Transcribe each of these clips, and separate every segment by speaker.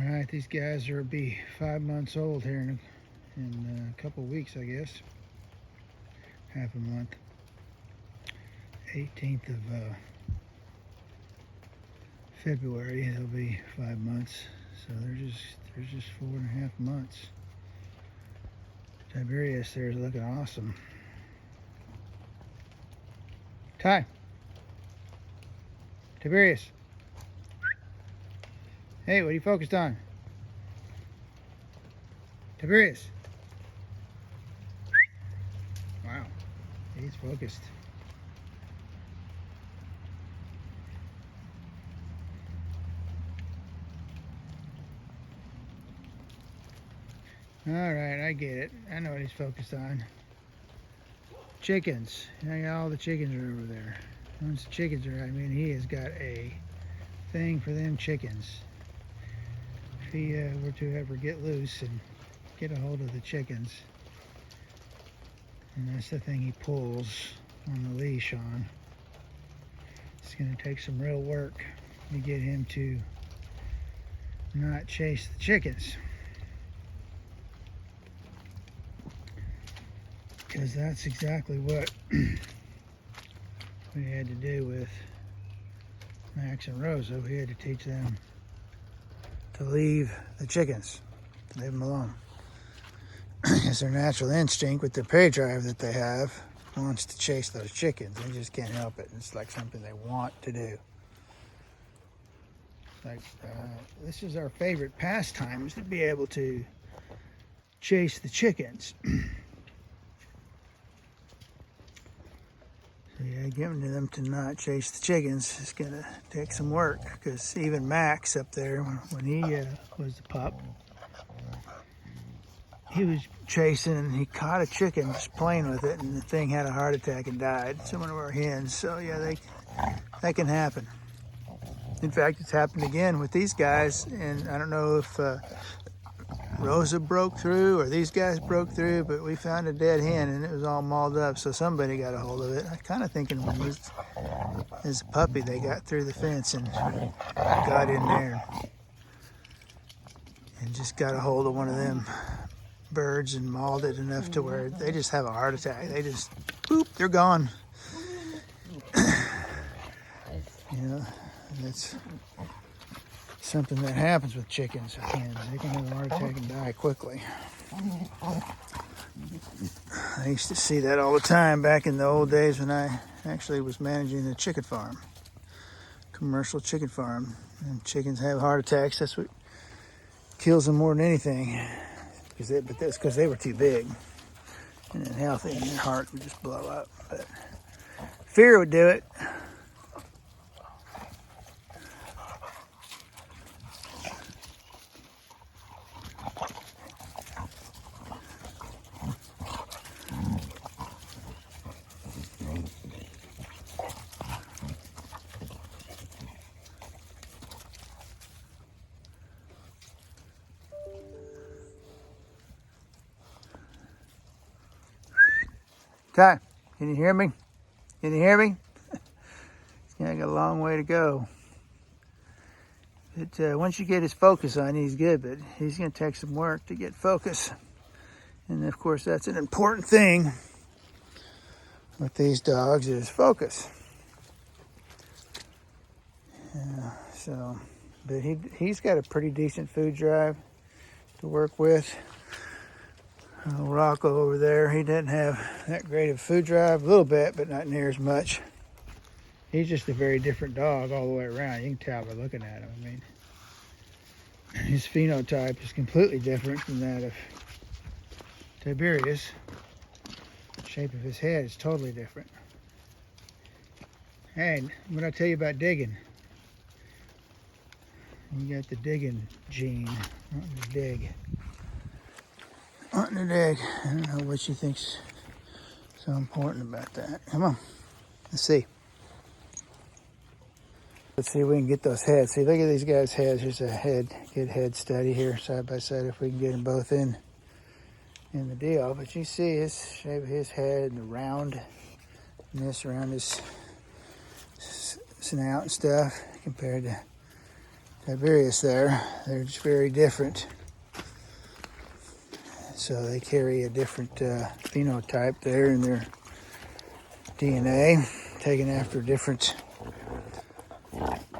Speaker 1: All right, these guys will be 5 months old here in a couple weeks, I guess. Half a month. 18th of February, they'll be 5 months. So they're just 4.5 months. Tiberius there is looking awesome. Ty. Tiberius. Hey, what are you focused on? Tiberius. Wow, he's focused. All right, I get it. I know what he's focused on. Chickens. All the chickens are over there. Once the chickens are, I mean, he has got a thing for them chickens. If he were to ever get loose and get a hold of the chickens, and that's the thing he pulls on the leash on, it's going to take some real work to get him to not chase the chickens. Because that's exactly what we had to do with Max and Rosa. We had to teach them to leave the chickens, leave them alone. It's their natural instinct with the prey drive that they have, wants to chase those chickens. They just can't help it. It's like something they want to do. Like this is our favorite pastime, is to be able to chase the chickens. So yeah, giving them to not chase the chickens is gonna take some work, because even Max up there, when he was a pup, he was chasing and he caught a chicken just playing with it, and the thing had a heart attack and died. Some of our hens. So yeah, that can happen. In fact, it's happened again with these guys, and I don't know if Rosa broke through or these guys broke through, but we found a dead hen and it was all mauled up, so somebody got a hold of it. I kind of thinking when he was as a puppy, they got through the fence and got in there and just got a hold of one of them birds and mauled it enough to where they just have a heart attack. They just, boop, they're gone. You know, that's something that happens with chickens or hens. They can have a heart attack and die quickly. I used to see that all the time back in the old days when I actually was managing a chicken farm, commercial chicken farm. And chickens have heart attacks. That's what kills them more than anything. But that's because they were too big and unhealthy, and their heart would just blow up. But fear would do it. Ty, can you hear me? Can you hear me? Yeah, I got a long way to go. But once you get his focus on, he's good, but he's going to take some work to get focus. And of course, that's an important thing with these dogs, is focus. Yeah, but he's got a pretty decent food drive to work with. Rocco over there, he didn't have that great of food drive, a little bit, but not near as much. He's just a very different dog all the way around. You can tell by looking at him. I mean, his phenotype is completely different from that of Tiberius. The shape of his head is totally different. Hey, what I tell you about digging? You got the digging gene, wanting to dig. Wanting to dig. I don't know what she thinks so important about that. Come on, let's see. Let's see if we can get those heads. See, look at these guys' heads. Here's a good head study here, side by side, if we can get them both in the deal. But you see his shape of his head and the roundness around his snout and stuff compared to Tiberius there. They're just very different. So they carry a different phenotype there in their DNA, taken after different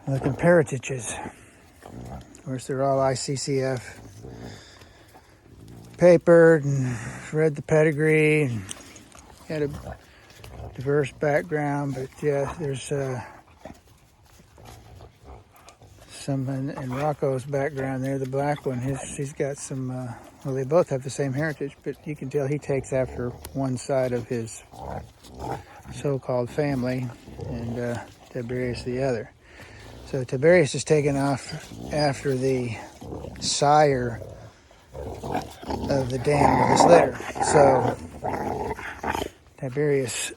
Speaker 1: looking parentages. Of course, they're all ICCF papered and read the pedigree and had a diverse background. But yeah, there's some in Rocco's background there, the black one. He's got some, well, they both have the same heritage, but you can tell he takes after one side of his so-called family, and Tiberius the other. So Tiberius is taken off after the sire of the dam of this litter. So Tiberius'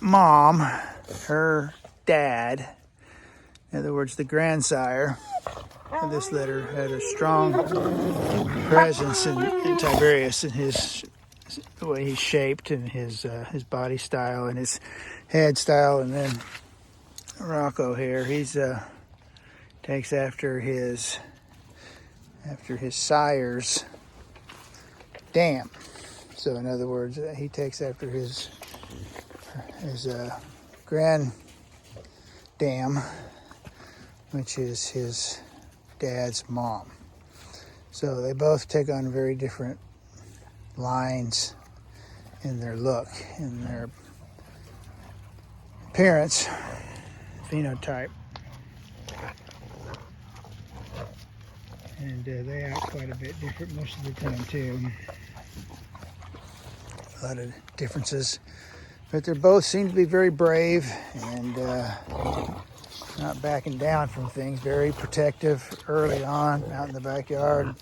Speaker 1: mom, her dad, in other words, the grandsire of this litter, had a strong presence in Tiberius and the way he's shaped and his body style and his head style. And then Rocco here, he's takes after his sire's dam. So in other words, he takes after his grand dam, which is his dad's mom. So they both take on very different lines in their look, in their appearance, phenotype. And they act quite a bit different most of the time too. A lot of differences. But they both seem to be very brave and not backing down from things. Very protective early on out in the backyard.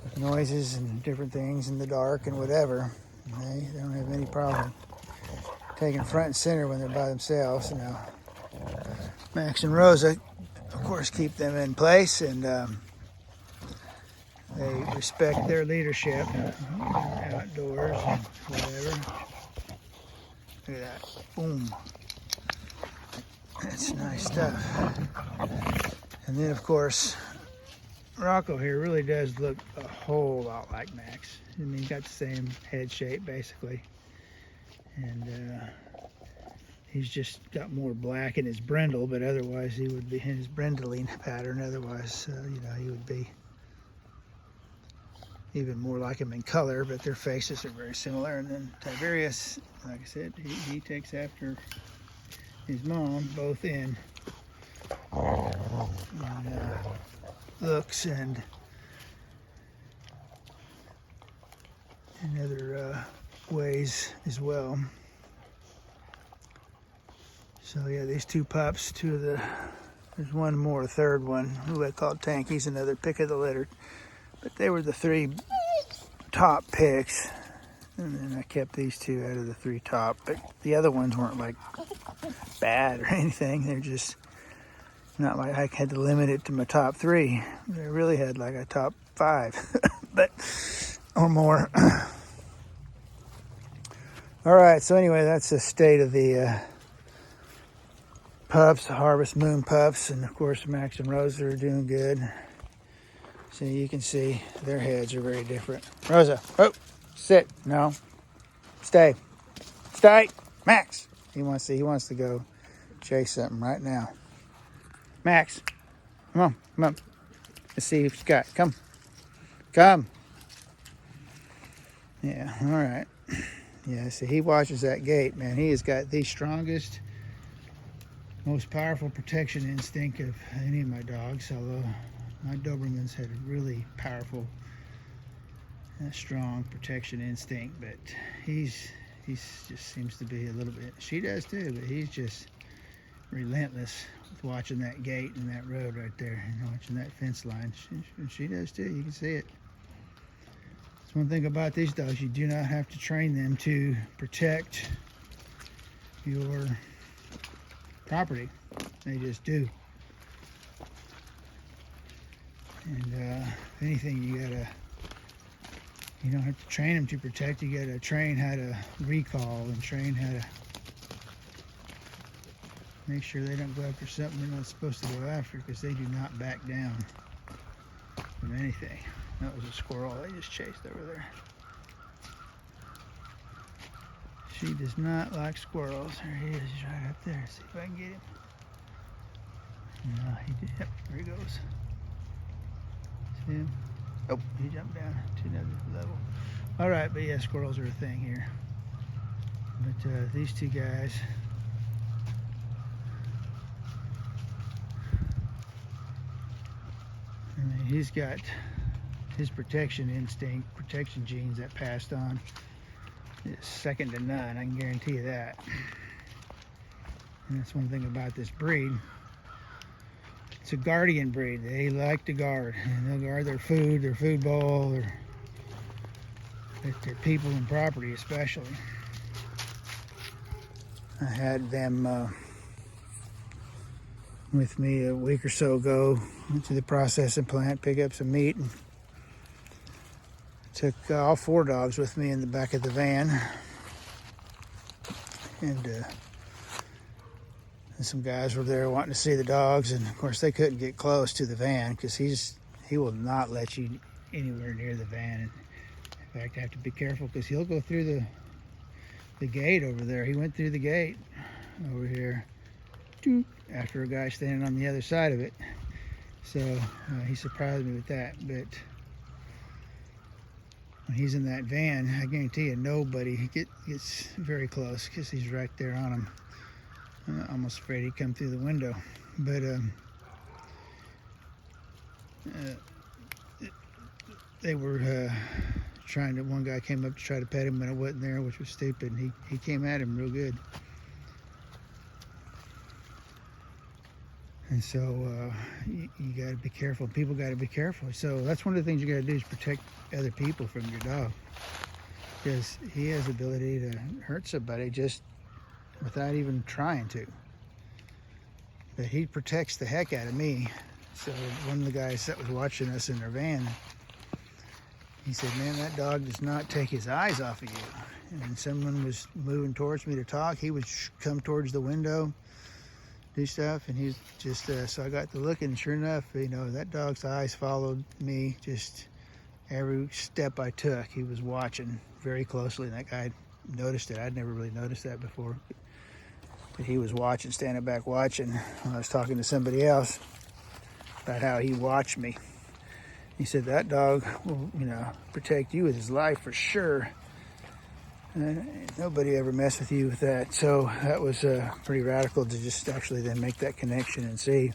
Speaker 1: With noises and different things in the dark and whatever. And they don't have any problem taking front and center when they're by themselves. You know, Max and Rosa, of course, keep them in place, and they respect their leadership outdoors and whatever. Look at that. Boom. That's nice stuff. And then, of course, Rocco here really does look a whole lot like Max. I mean, he's got the same head shape, basically. And he's just got more black in his brindle, but otherwise he would be in his brindling pattern. Otherwise, you know, he would be even more like him in color, but their faces are very similar. And then Tiberius, like I said, he takes after his mom, both in looks and in other ways as well. So yeah, these two pups, there's one more, a third one, who I call Tank. He's another pick of the litter. But they were the three top picks. And then I kept these two out of the three top. But the other ones weren't like bad or anything. They're just not like I had to limit it to my top three. I really had like a top five, but or more. All right, so anyway, that's the state of the pups, the Harvest Moon pups, and of course Max and Rosa are doing good. So you can see their heads are very different. Rosa, oh, sit, no, stay, Max. He wants to go chase something right now. Max, come on. Let's see what you got. Come. Yeah, all right. Yeah, see, he watches that gate, man. He has got the strongest, most powerful protection instinct of any of my dogs, although my Dobermans had a really powerful, strong protection instinct, but he's just seems to be a little bit, she does too, but he's just relentless with watching that gate and that road right there and watching that fence line. She does too, you can see it. That's one thing about these dogs, you do not have to train them to protect your property. They just do. And if anything, you don't have to train them to protect, you gotta train how to recall and train how to Make sure they don't go after something they're not supposed to go after, because they do not back down from anything. That was a squirrel I just chased over there. She does not like squirrels. There he is. He's right up there. See if I can get him. No, he did. Yep, there he goes. See him? Oh, he jumped down to another level. All right, but yeah, squirrels are a thing here. But these two guys, I mean, he's got his protection instinct, protection genes that passed on. Is second to none, I can guarantee you that. And that's one thing about this breed. It's a guardian breed. They like to guard. And they'll guard their food bowl, their people and property especially. I had them with me a week or so ago. Went to the processing plant, pick up some meat, and took all 4 dogs with me in the back of the van. And some guys were there wanting to see the dogs, and of course they couldn't get close to the van because he will not let you anywhere near the van. And in fact, I have to be careful because he'll go through the gate over there. He went through the gate over here after a guy standing on the other side of it. So he surprised me with that. But when he's in that van, I guarantee you nobody gets very close because he's right there on him. I'm almost afraid he'd come through the window. But they were one guy came up to try to pet him, but I wasn't there, which was stupid. He came at him real good. And so you got to be careful. People got to be careful. So that's one of the things you got to do is protect other people from your dog, because he has the ability to hurt somebody just without even trying to. But he protects the heck out of me. So one of the guys that was watching us in their van, he said, "Man, that dog does not take his eyes off of you." And when someone was moving towards me to talk, he would come towards the window, do stuff, and he's just, so I got to looking, and sure enough, that dog's eyes followed me just every step I took. He was watching very closely, and that guy noticed it. I'd never really noticed that before. But he was watching, standing back watching. I was talking to somebody else about how he watched me. He said, "That dog will, protect you with his life for sure. Nobody ever messed with you with that." So that was pretty radical to just actually then make that connection and see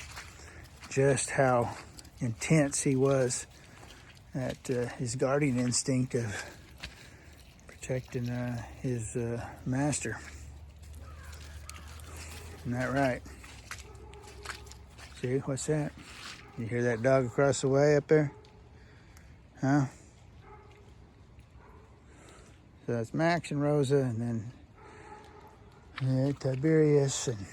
Speaker 1: just how intense he was at his guardian instinct of protecting his master. Isn't that right? See, what's that? You hear that dog across the way up there? Huh? So that's Max and Rosa, and then Tiberius, and